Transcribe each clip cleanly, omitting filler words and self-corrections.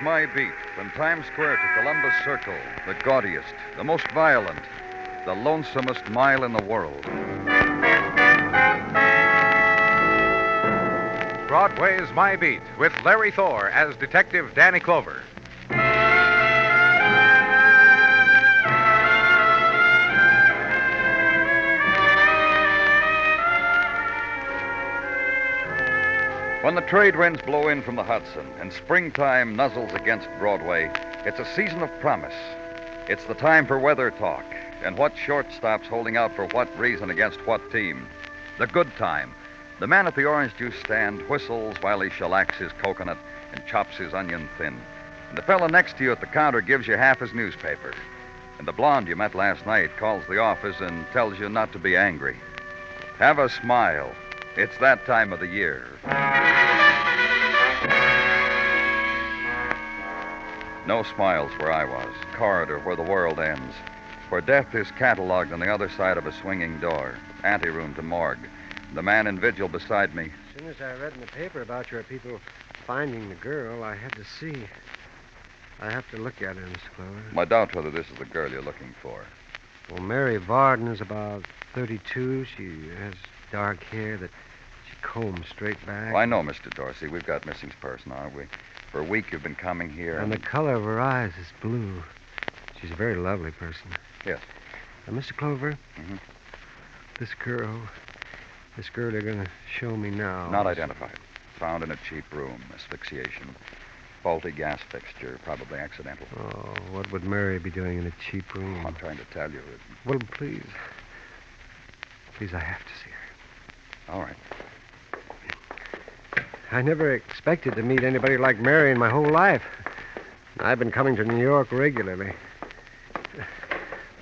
my beat, from Times Square to Columbus Circle, the gaudiest, the most violent, the lonesomest mile in the world. Broadway's My Beat, with Larry Thor as Detective Danny Clover. When the trade winds blow in from the Hudson and springtime nuzzles against Broadway, it's a season of promise. It's the time for weather talk and what shortstop's holding out for what reason against what team. The good time. The man at the orange juice stand whistles while he shellacks his coconut and chops his onion thin. And the fellow next to you at the counter gives you half his newspaper. And the blonde you met last night calls the office and tells you not to be angry. Have a smile. It's that time of the year. No smiles where I was. Corridor where the world ends. Where death is cataloged on the other side of a swinging door. Anteroom to morgue. The man in vigil beside me. As soon as I read in the paper about your people finding the girl, I had to see. I have to look at her, Mr. Clover. I doubt whether this is the girl you're looking for. Well, Mary Varden is about 32. She has dark hair that she combs straight back. Well, I know, Mr. Dorsey. We've got missing person, aren't we? For a week you've been coming here. And the color of her eyes is blue. She's a very lovely person. Yes. Mr. Clover, this girl they're going to show me now. Not identified. Found in a cheap room. Asphyxiation. Faulty gas fixture. Probably accidental. Oh, what would Mary be doing in a cheap room? I'm trying to tell you. Well, please. Please, I have to see her. All right. I never expected to meet anybody like Mary in my whole life. I've been coming to New York regularly.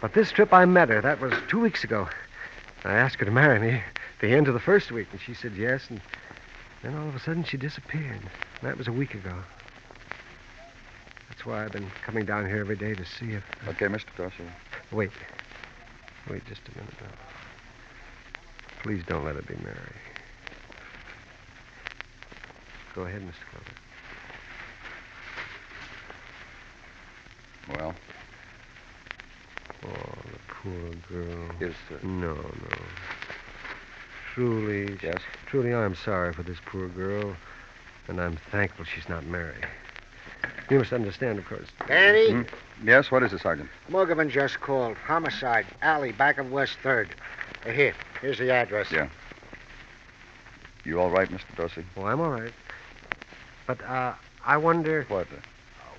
But this trip I met her. That was 2 weeks ago. I asked her to marry me at the end of the first week, and she said yes, and then all of a sudden she disappeared. That was a week ago. That's why I've been coming down here every day to see if... Okay, Mr. Dorsey. Wait just a minute now. Please don't let it be Mary. Go ahead, Mr. Clover. Well? Oh, the poor girl. Yes, No. Truly... Yes? Truly, I'm sorry for this poor girl, and I'm thankful she's not Mary. You must understand, of course. Danny? Yes, what is it, Sergeant? Morgan just called. Homicide. Alley, back of West 3rd. Here's the address. Yeah. You all right, Mr. Dorsey? Oh, I'm all right. But, I wonder... What?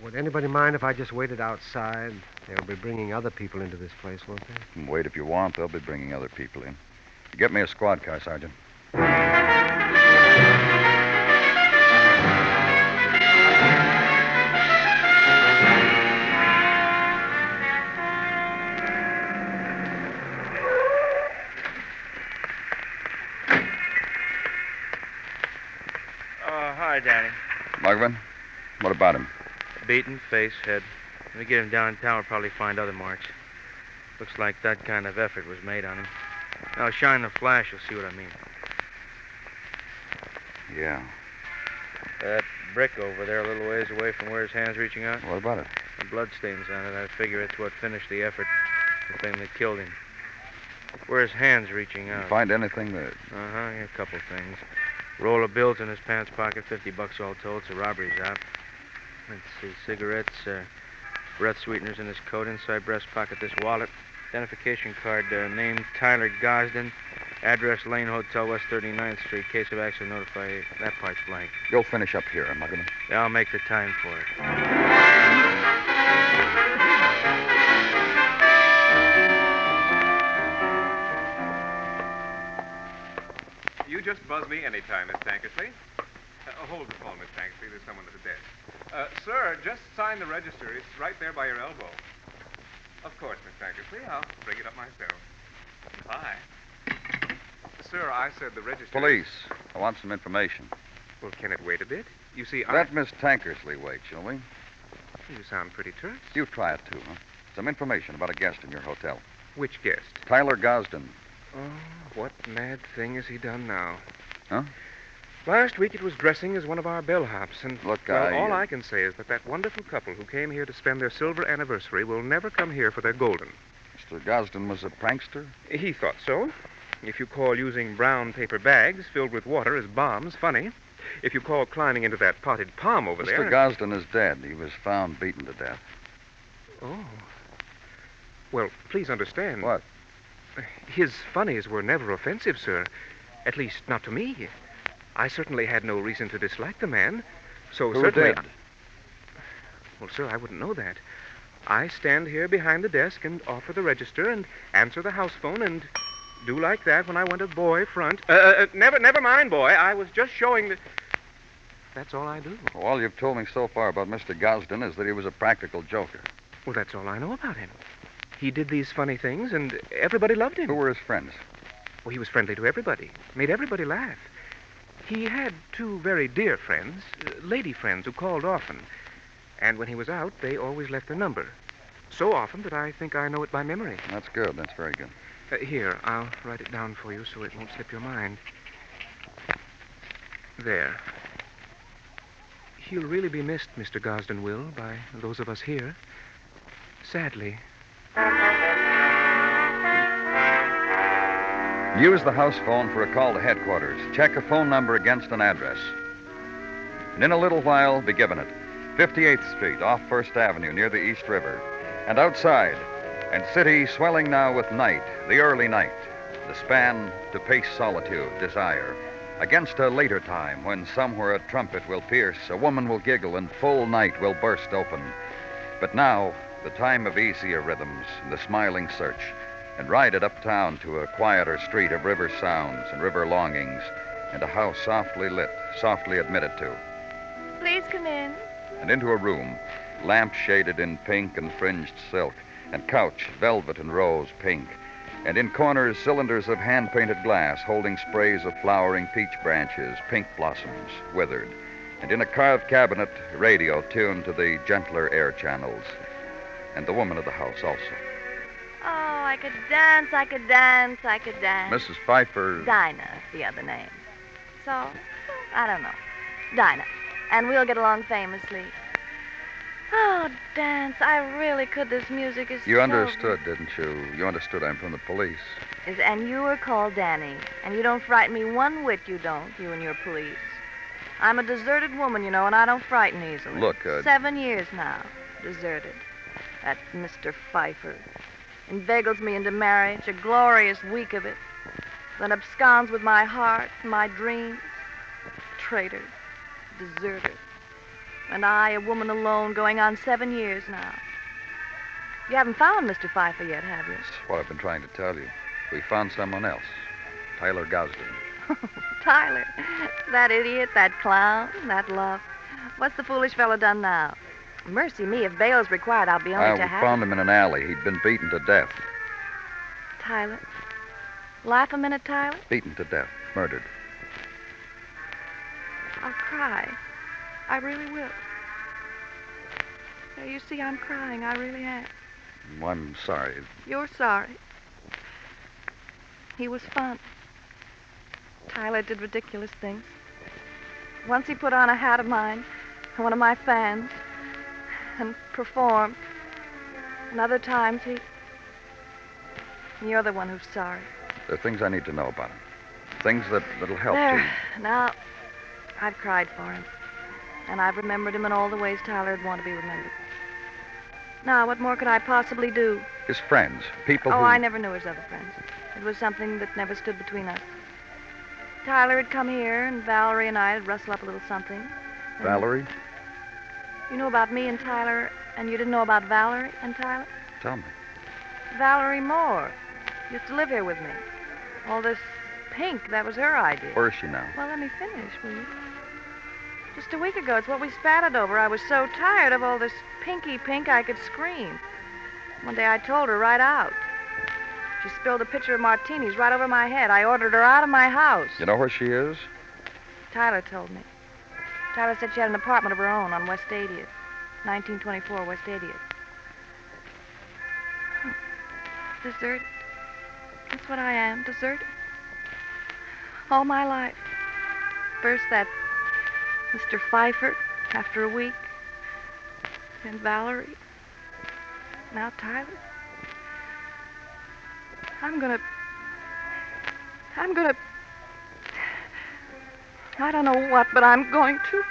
Would anybody mind if I just waited outside? They'll be bringing other people into this place, won't they? Wait if you want. They'll be bringing other people in. Get me a squad car, Sergeant. Hi, Danny. Mugman, what about him? Beaten, face, head. When we get him downtown, we'll probably find other marks. Looks like that kind of effort was made on him. Now, shine the flash, you'll see what I mean. Yeah. That brick over there, a little ways away from where his hand's reaching out. What about it? The bloodstains on it. I figure it's what finished the effort. The thing that killed him. Where his hand's reaching out. You find anything that... Yeah, a couple things. Roll of bills in his pants pocket, $50 all told, so robbery's out. Let's see, cigarettes, breath sweeteners in his coat, inside breast pocket, this wallet. Identification card, name Tyler Gosden. Address Lane Hotel, West 39th Street. Case of accident, notify. That part's blank. You'll finish up here, Mugman. Yeah, I'll make the time for it. You just buzz me anytime, Miss Tankersley. Hold the phone, Miss Tankersley. There's someone at the desk. Sir, just sign the register. It's right there by your elbow. Of course, Miss Tankersley. I'll bring it up myself. Bye. Sir, I said the register... Police. I want some information. Well, can it wait a bit? You see, Let Miss Tankersley wait, shall we? You sound pretty terse. You try it, too, huh? Some information about a guest in your hotel. Which guest? Tyler Gosden. Oh, what mad thing has he done now? Huh? Last week it was dressing as one of our bellhops, and Look, all I can say is that wonderful couple who came here to spend their silver anniversary will never come here for their golden. Mr. Gosden was a prankster? He thought so. If you call using brown paper bags filled with water as bombs funny, if you call climbing into that potted palm over there... Mr. Gosden is dead. He was found beaten to death. Oh. Well, please understand. What? His funnies were never offensive, sir. At least, not to me. I certainly had no reason to dislike the man. So Who certainly... did? Well, sir, I wouldn't know that. I stand here behind the desk and offer the register and answer the house phone and do like that when I want a boy front. Never mind, boy. I was just showing that... That's all I do. All you've told me so far about Mr. Gosden is that he was a practical joker. Well, that's all I know about him. He did these funny things, and everybody loved him. Who were his friends? Well, he was friendly to everybody, made everybody laugh. He had two very dear friends, lady friends who called often. And when he was out, they always left their number. So often that I think I know it by memory. That's good. That's very good. Here, I'll write it down for you so it won't slip your mind. There. He'll really be missed, Mr. Gosden will, by those of us here. Sadly. Use the house phone for a call to headquarters. Check a phone number against an address. And in a little while, be given it. 58th Street, off First Avenue, near the East River. And outside, and city swelling now with night, the early night, the span to pace solitude, desire, against a later time when somewhere a trumpet will pierce, a woman will giggle, and full night will burst open. But now, the time of easier rhythms, the smiling search, and ride it uptown to a quieter street of river sounds and river longings, and a house softly lit, softly admitted to. Please come in. And into a room, lamp shaded in pink and fringed silk, and couch, velvet and rose pink, and in corners, cylinders of hand-painted glass holding sprays of flowering peach branches, pink blossoms, withered, and in a carved cabinet, radio tuned to the gentler air channels, and the woman of the house also. Oh, I could dance, I could dance, I could dance. Mrs. Pfeiffer. Dinah's the other name. So, I don't know. Dinah. And we'll get along famously. Oh, dance. I really could. This music is You so... understood, didn't you? You understood I'm from the police. And you were called Danny. And you don't frighten me one whit, you don't, you and your police. I'm a deserted woman, you know, and I don't frighten easily. Look, 7 years now, deserted. That Mr. Pfeiffer. Inveigles me into marriage, a glorious week of it. Then absconds with my heart, my dreams. Traitor. Deserter. And I, a woman alone, going on 7 years now. You haven't found Mr. Pfeiffer yet, have you? That's what I've been trying to tell you. We found someone else. Tyler Gosden. Tyler. That idiot, that clown, that love. What's the foolish fellow done now? Mercy me, if bail's required, I'll be only to We have found him in an alley. He'd been beaten to death. Tyler. Laugh a minute, Tyler. Beaten to death. Murdered. I'll cry. I really will. There, you see, I'm crying. I really am. I'm sorry. You're sorry. He was fun. Tyler did ridiculous things. Once he put on a hat of mine, one of my fans, and performed. And other times You're the one who's sorry. There are things I need to know about him. Things that'll help There. you. Now, I've cried for him. And I've remembered him in all the ways Tyler'd want to be remembered. Now, what more could I possibly do? His friends, people Oh, who... I never knew his other friends. It was something that never stood between us. Tyler had come here, and Valerie and I had rustled up a little something. And Valerie? You knew about me and Tyler, and you didn't know about Valerie and Tyler? Tell me. Valerie Moore used to live here with me. All this pink, that was her idea. Where is she now? Well, let me finish, will you? Just a week ago, it's what we spatted over. I was so tired of all this pinky pink I could scream. One day I told her right out. She spilled a pitcher of martinis right over my head. I ordered her out of my house. You know where she is? Tyler told me. Tyler said she had an apartment of her own on West 80th. 1924 West 80th. Deserted. That's what I am, deserted. All my life. First that Mr. Pfeiffer, after a week. Then Valerie. Now Tyler. I'm gonna... I don't know what, but I'm going to.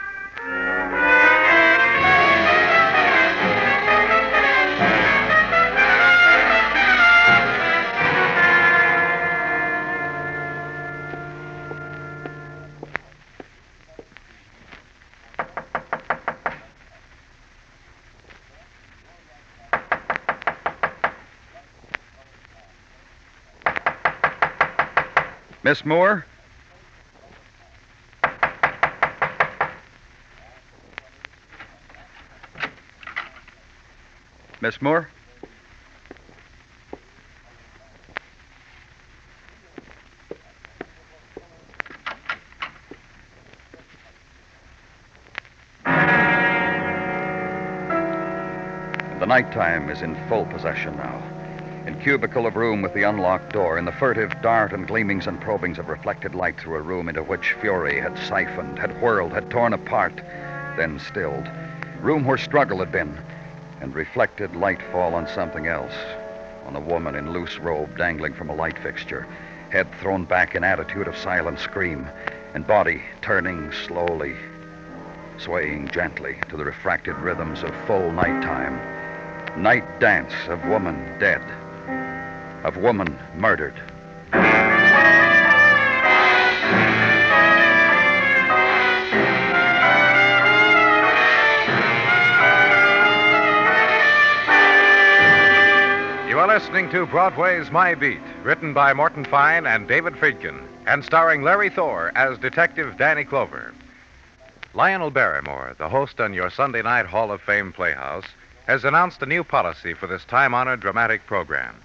Miss Moore? Miss Moore? The nighttime is in full possession now. In cubicle of room with the unlocked door, in the furtive dart and gleamings and probings of reflected light through a room into which fury had siphoned, had whirled, had torn apart, then stilled. Room where struggle had been, and reflected light fall on something else, on a woman in loose robe dangling from a light fixture, head thrown back in attitude of silent scream, and body turning slowly, swaying gently to the refracted rhythms of full nighttime. Night dance of woman dead, of woman murdered. You are listening to Broadway's My Beat, written by Morton Fine and David Friedkin, and starring Larry Thor as Detective Danny Clover. Lionel Barrymore, the host on your Sunday night Hall of Fame Playhouse, has announced a new policy for this time-honored dramatic program.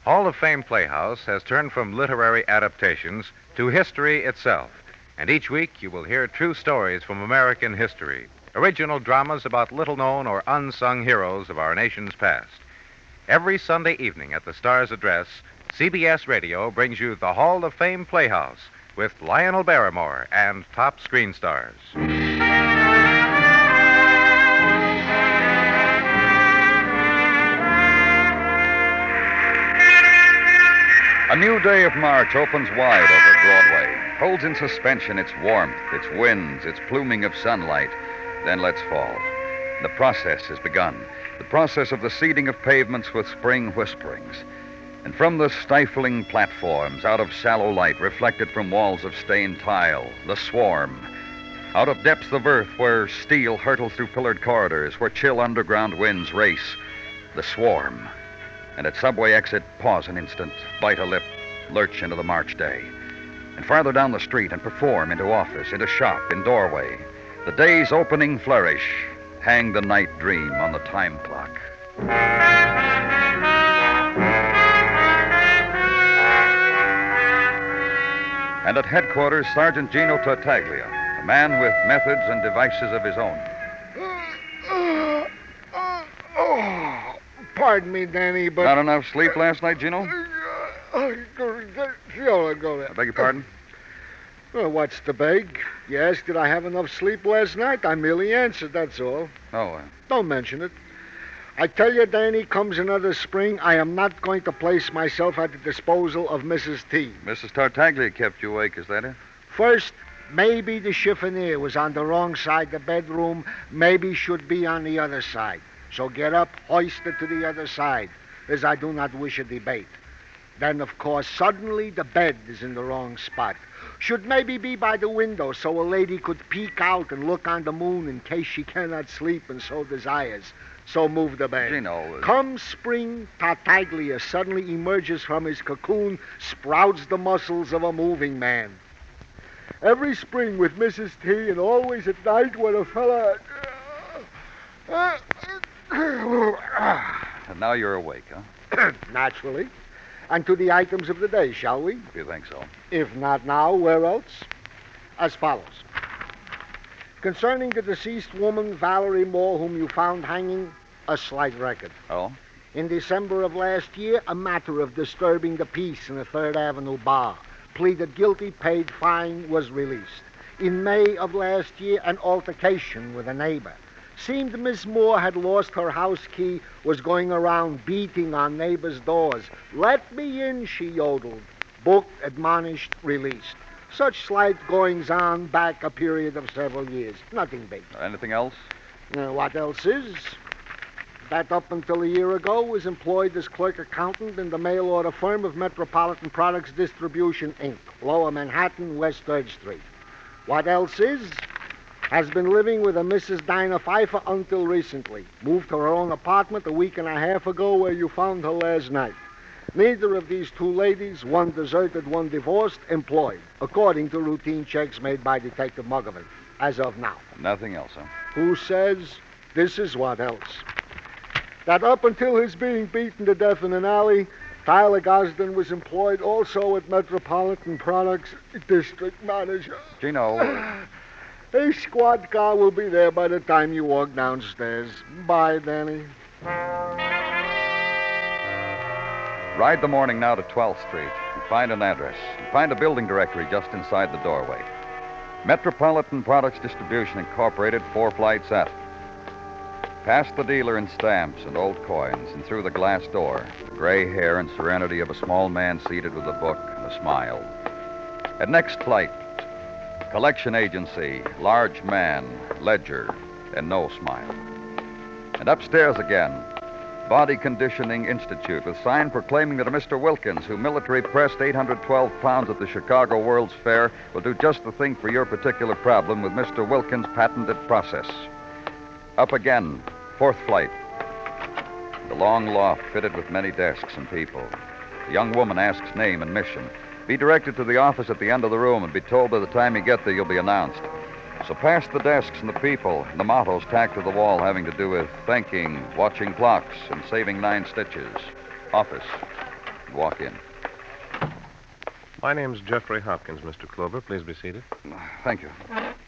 Hall of Fame Playhouse has turned from literary adaptations to history itself, and each week you will hear true stories from American history, original dramas about little-known or unsung heroes of our nation's past. Every Sunday evening at the Star's address, CBS Radio brings you the Hall of Fame Playhouse with Lionel Barrymore and top screen stars. A new day of March opens wide over Broadway, holds in suspension its warmth, its winds, its pluming of sunlight, then lets fall. The process has begun, the process of the seeding of pavements with spring whisperings. And from the stifling platforms, out of shallow light reflected from walls of stained tile, the swarm. Out of depths of earth where steel hurtles through pillared corridors, where chill underground winds race, the swarm. And at subway exit, pause an instant, bite a lip, lurch into the March day. And farther down the street and perform into office, into shop, in doorway. The day's opening flourish, hang the night dream on the time clock. And at headquarters, Sergeant Gino Tartaglia, a man with methods and devices of his own. Pardon me, Danny, but... Not enough sleep last night, Gino? Go there. I beg your pardon? Well, what's the beg? You asked did I have enough sleep last night? I merely answered, that's all. Oh, Don't mention it. I tell you, Danny, comes another spring, I am not going to place myself at the disposal of Mrs. T. Mrs. Tartaglia kept you awake, is that it? First, maybe the chiffonier was on the wrong side of the bedroom, maybe should be on the other side. So get up, hoist it to the other side, as I do not wish a debate. Then, of course, suddenly the bed is in the wrong spot. Should maybe be by the window so a lady could peek out and look on the moon in case she cannot sleep and so desires. So move the bed. Gino... Come spring, Tartaglia suddenly emerges from his cocoon, sprouts the muscles of a moving man. Every spring with Mrs. T, and always at night when a fella... And now you're awake, huh? Naturally. And to the items of the day, shall we? If you think so. If not now, where else? As follows. Concerning the deceased woman, Valerie Moore, whom you found hanging, a slight record. Oh? In December of last year, a matter of disturbing the peace in a 3rd Avenue bar. Pleaded guilty, paid fine, was released. In May of last year, an altercation with a neighbor. Seemed Miss Moore had lost her house key, was going around beating on neighbors' doors. Let me in, she yodeled. Booked, admonished, released. Such slight goings-on back a period of several years. Nothing big. Anything else? What else is? That up until a year ago was employed as clerk accountant in the mail order firm of Metropolitan Products Distribution, Inc., Lower Manhattan, West 3rd Street. What else is? Has been living with a Mrs. Dinah Pfeiffer until recently. Moved to her own apartment a week and a half ago where you found her last night. Neither of these two ladies, one deserted, one divorced, employed, according to routine checks made by Detective Muggerman, as of now. Nothing else, huh? Who says this is what else? That up until his being beaten to death in an alley, Tyler Gosden was employed also at Metropolitan Products District Manager. Gino. A squad car will be there by the time you walk downstairs. Bye, Danny. Ride the morning now to 12th Street and find an address. And find a building directory just inside the doorway. Metropolitan Products Distribution Incorporated, 4 flights at. Past the dealer in stamps and old coins and through the glass door, the gray hair and serenity of a small man seated with a book and a smile. At next flight, collection agency, large man, ledger, and no smile. And upstairs again, Body Conditioning Institute with sign proclaiming that a Mr. Wilkins, who military pressed 812 pounds at the Chicago World's Fair, will do just the thing for your particular problem with Mr. Wilkins' patented process. Up again, 4th flight. The long loft fitted with many desks and people. The young woman asks name and mission. Be directed to the office at the end of the room and be told by the time you get there you'll be announced. So past the desks and the people, and the mottos tacked to the wall having to do with thinking, watching clocks, and saving 9 stitches. Office. And walk in. My name's Jeffrey Hopkins, Mr. Clover. Please be seated. Thank you.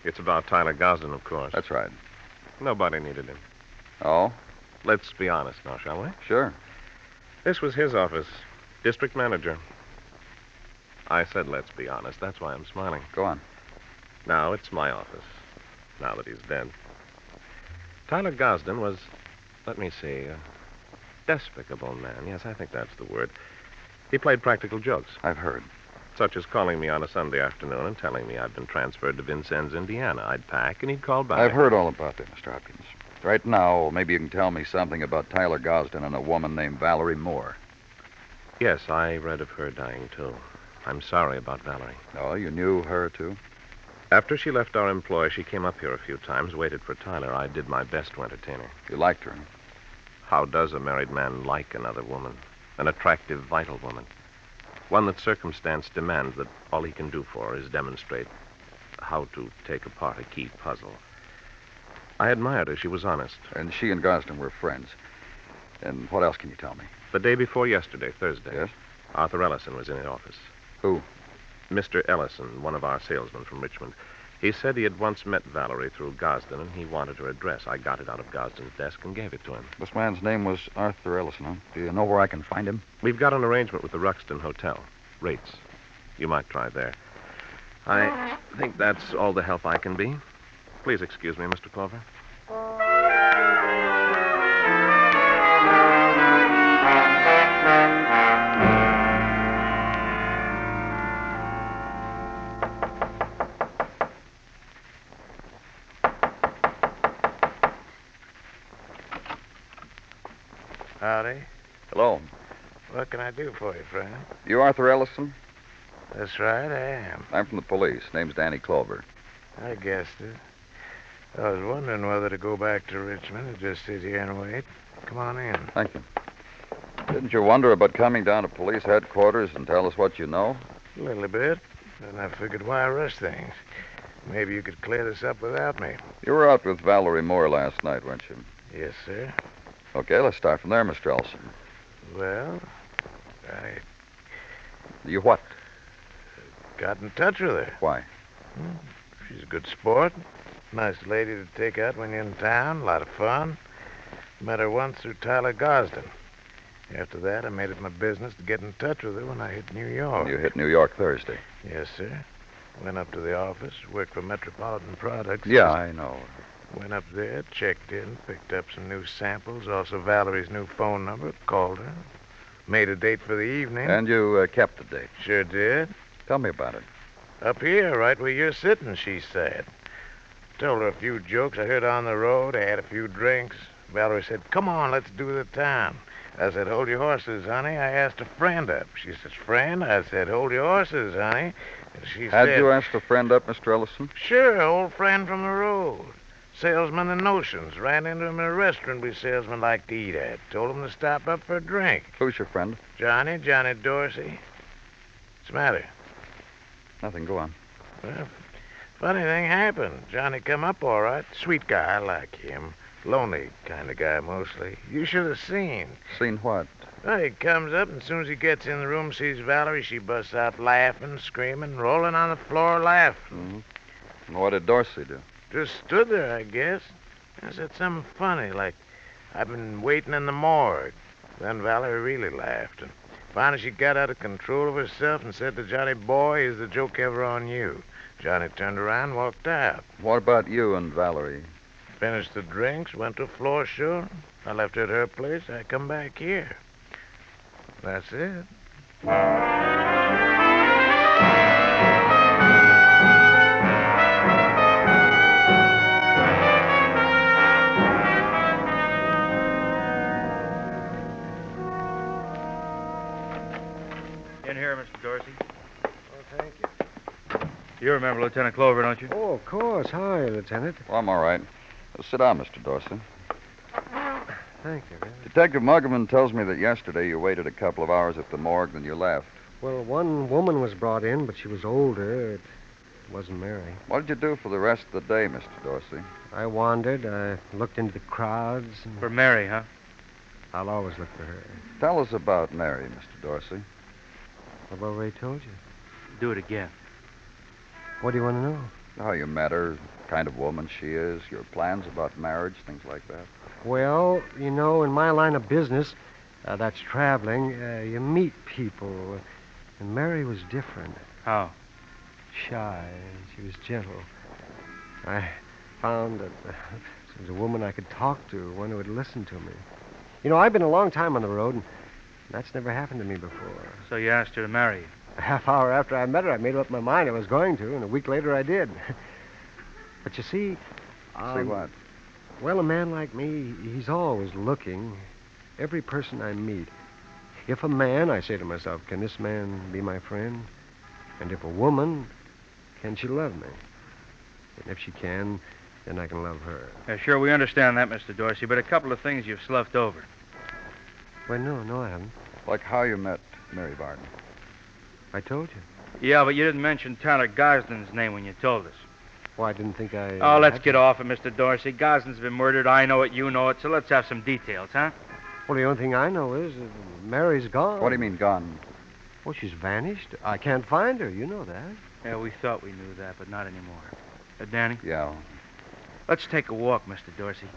It's about Tyler Gosden, of course. That's right. Nobody needed him. Oh? Let's be honest now, shall we? Sure. This was his office. District manager. I said let's be honest. That's why I'm smiling. Go on. Now it's my office, now that he's dead. Tyler Gosden was, let me see, a despicable man. Yes, I think that's the word. He played practical jokes. I've heard. Such as calling me on a Sunday afternoon and telling me I'd been transferred to Vincennes, Indiana. I'd pack, and he'd call back. I've heard all about that, Mr. Hopkins. Right now, maybe you can tell me something about Tyler Gosden and a woman named Valerie Moore. Yes, I read of her dying, too. I'm sorry about Valerie. Oh, you knew her, too? After she left our employ, she came up here a few times, waited for Tyler. I did my best to entertain her. You liked her? How does a married man like another woman? An attractive, vital woman. One that circumstance demands that all he can do for her is demonstrate how to take apart a key puzzle. I admired her. She was honest. And she and Gosden were friends. And what else can you tell me? The day before yesterday, Thursday. Yes? Arthur Ellison was in the office. Who? Mr. Ellison, one of our salesmen from Richmond. He said he had once met Valerie through Gosden, and he wanted her address. I got it out of Gosden's desk and gave it to him. This man's name was Arthur Ellison, huh? Do you know where I can find him? We've got an arrangement with the Ruxton Hotel. Rates. You might try there. I think that's all the help I can be. Please excuse me, Mr. Clover. Howdy. Hello. What can I do for you, friend? You Arthur Ellison? That's right, I am. I'm from the police. Name's Danny Clover. I guessed it. I was wondering whether to go back to Richmond or just sit here and wait. Come on in. Thank you. Didn't you wonder about coming down to police headquarters and tell us what you know? A little bit. Then I figured why rush things. Maybe you could clear this up without me. You were out with Valerie Moore last night, weren't you? Yes, sir. Okay, let's start from there, Mr. Ellison. Well, I You what? got in touch with her. Why? She's a good sport. Nice lady to take out when you're in town. A lot of fun. Met her once through Tyler Gosden. After that, I made it my business to get in touch with her when I hit New York. You hit New York Thursday. Yes, sir. Went up to the office, worked for Metropolitan Products. Yeah, I know. Went up there, checked in, picked up some new samples, also Valerie's new phone number, called her, made a date for the evening. And you kept the date. Sure did. Tell me about it. Up here, right where you're sitting, she said. Told her a few jokes I heard on the road. I had a few drinks. Valerie said, come on, let's do the town. I said, hold your horses, honey. I asked a friend up. She says, friend? I said, hold your horses, honey. And she said... Had you asked a friend up, Mr. Ellison? Sure, old friend from the road. Salesman in Notions. Ran into him in a restaurant we salesmen like to eat at. Told him to stop up for a drink. Who's your friend? Johnny Dorsey. What's the matter? Nothing. Go on. Well, funny thing happened. Johnny come up all right. Sweet guy, I like him. Lonely kind of guy, mostly. You should have seen. Seen what? Well, he comes up, and as soon as he gets in the room, sees Valerie, she busts out laughing, screaming, rolling on the floor laughing. Mm-hmm. What did Dorsey do? Just stood there, I guess. I said something funny, like, I've been waiting in the morgue. Then Valerie really laughed, and finally she got out of control of herself and said to Johnny, boy, is the joke ever on you? Johnny turned around and walked out. What about you and Valerie? Finished the drinks, went to a floor show. I left her at her place. I come back here. That's it. In here, Mr. Dorsey. Oh, thank you. You remember Lieutenant Clover, don't you? Oh, of course. Hi, Lieutenant. Well, I'm all right. Sit down, Mr. Dorsey. Thank you, man. Detective Muggerman tells me that yesterday you waited a couple of hours at the morgue, then you left. Well, one woman was brought in, but she was older. It wasn't Mary. What did you do for the rest of the day, Mr. Dorsey? I wandered. I looked into the crowds. And For Mary, huh? I'll always look for her. Tell us about Mary, Mr. Dorsey. I've already told you. Do it again. What do you want to know? How you met her, the kind of woman she is, your plans about marriage, things like that. Well, you know, in my line of business, that's traveling, you meet people. And Mary was different. How? Shy, and she was gentle. I found that she was a woman I could talk to, one who would listen to me. You know, I've been a long time on the road, and that's never happened to me before. So you asked her to marry you? A half hour after I met her, I made up my mind I was going to, and a week later I did. But you see... See what? Well, a man like me, he's always looking. Every person I meet. If a man, I say to myself, can this man be my friend? And if a woman, can she love me? And if she can, then I can love her. Yeah, sure, we understand that, Mr. Dorsey, but a couple of things you've sloughed over. Well, no, I haven't. Like how you met Mary Barton. I told you. Yeah, but you didn't mention Tyler Gosden's name when you told us. Well, I didn't think I... Oh, let's had get to. off it, Mr. Dorsey. Gosden's been murdered. I know it, you know it, so let's have some details, huh? Well, the only thing I know is that Mary's gone. What do you mean, gone? Well, she's vanished. I can't find her. You know that. Yeah, we thought we knew that, but not anymore. Danny? Yeah. Let's take a walk, Mr. Dorsey.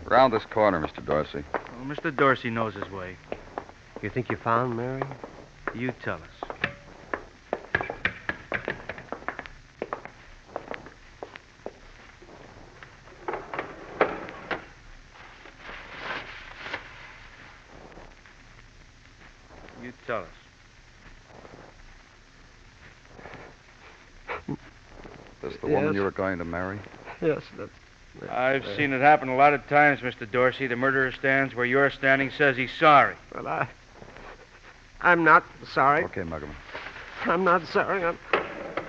Around this corner, Mr. Dorsey. Well, Mr. Dorsey knows his way. You think you found Mary? You tell us. You tell us. This the woman Yes. you were going to marry? Yes, that's... I've seen it happen a lot of times, Mr. Dorsey. The murderer stands where you're standing, says he's sorry. Well, I'm not sorry. Okay, Muggerman. I'm not sorry.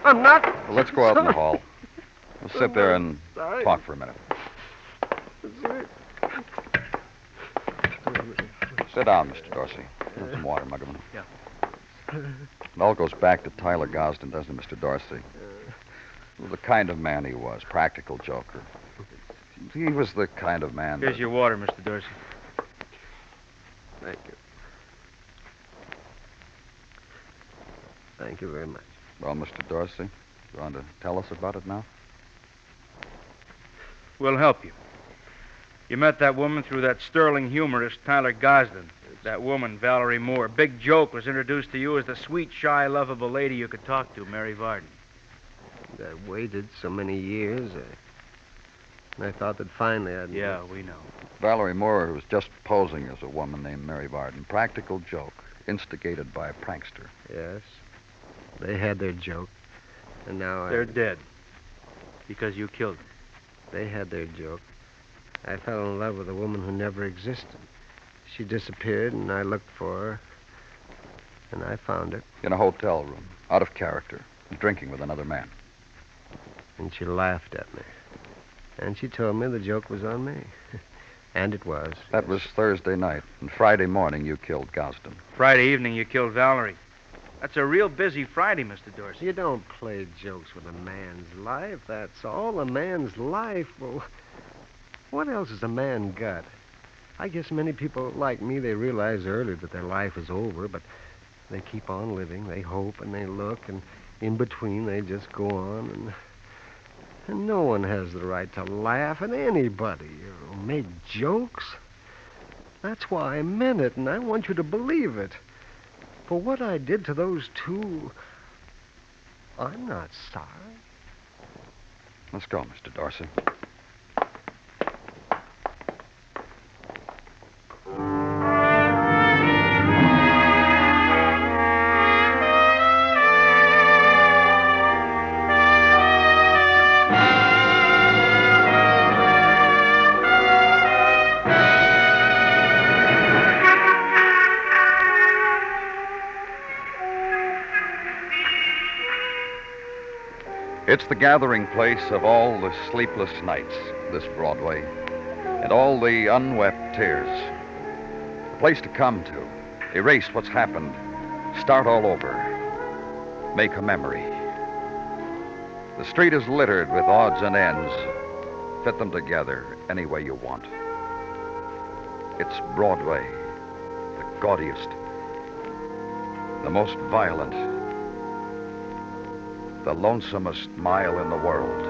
I'm not... Well, let's go out in the hall. We'll sit there and sorry. talk for a minute. Sorry. Sit down, Mr. Dorsey. Have some water, Muggerman. Yeah. It all goes back to Tyler Gosden, doesn't it, Mr. Dorsey? The kind of man he was, practical joker. He was the kind of man Here's your water, Mr. Dorsey. Thank you. Thank you very much. Well, Mr. Dorsey, you want to tell us about it now? We'll help you. You met that woman through that sterling humorist, Tyler Gosden. That woman, Valerie Moore. Big Joke was introduced to you as the sweet, shy, lovable lady you could talk to, Mary Varden. I waited so many years. I thought that finally I'd... Yeah, we know. Valerie Moore was just posing as a woman named Mary Varden. Practical joke, instigated by a prankster. Yes. They had their joke. And now They're dead. Because you killed them. They had their joke. I fell in love with a woman who never existed. She disappeared, and I looked for her. And I found her. In a hotel room, out of character, drinking with another man. And she laughed at me. And she told me the joke was on me. And it was. That was Thursday night. And Friday morning, you killed Gosden. Friday evening, you killed Valerie. That's a real busy Friday, Mr. Dorsey. You don't play jokes with a man's life. That's all. A man's life. Well, what else has a man got? I guess many people like me, they realize early that their life is over, but they keep on living. They hope and they look, and in between they just go on. And no one has the right to laugh at anybody or make jokes. That's why I meant it, and I want you to believe it. For what I did to those two, I'm not sorry. Let's go, Mr. Dorsey. It's the gathering place of all the sleepless nights, this Broadway, and all the unwept tears. The place to come to, erase what's happened, start all over, make a memory. The street is littered with odds and ends. Fit them together any way you want. It's Broadway, the gaudiest, the most violent, the lonesomest mile in the world.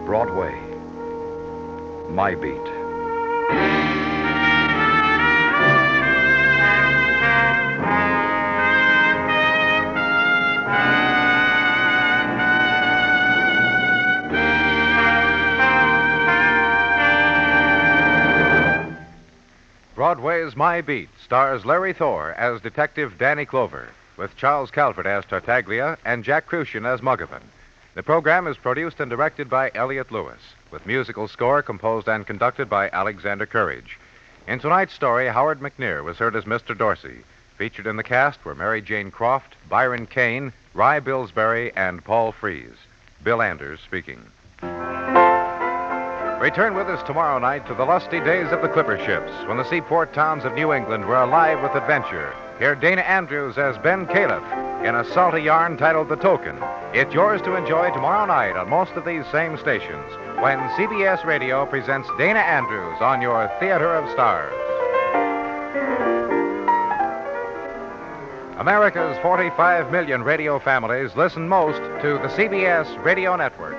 Broadway, my beat. Broadway's My Beat stars Larry Thor as Detective Danny Clover, with Charles Calvert as Tartaglia and Jack Crucian as Muggavan. The program is produced and directed by Elliott Lewis, with musical score composed and conducted by Alexander Courage. In tonight's story, Howard McNear was heard as Mr. Dorsey. Featured in the cast were Mary Jane Croft, Byron Kane, Rye Billsbury, and Paul Frees. Bill Anders speaking. Return with us tomorrow night to the lusty days of the clipper ships, when the seaport towns of New England were alive with adventure. Hear Dana Andrews as Ben Califf in a salty yarn titled The Token. It's yours to enjoy tomorrow night on most of these same stations, when CBS Radio presents Dana Andrews on your Theater of Stars. America's 45 million radio families listen most to the CBS Radio Network.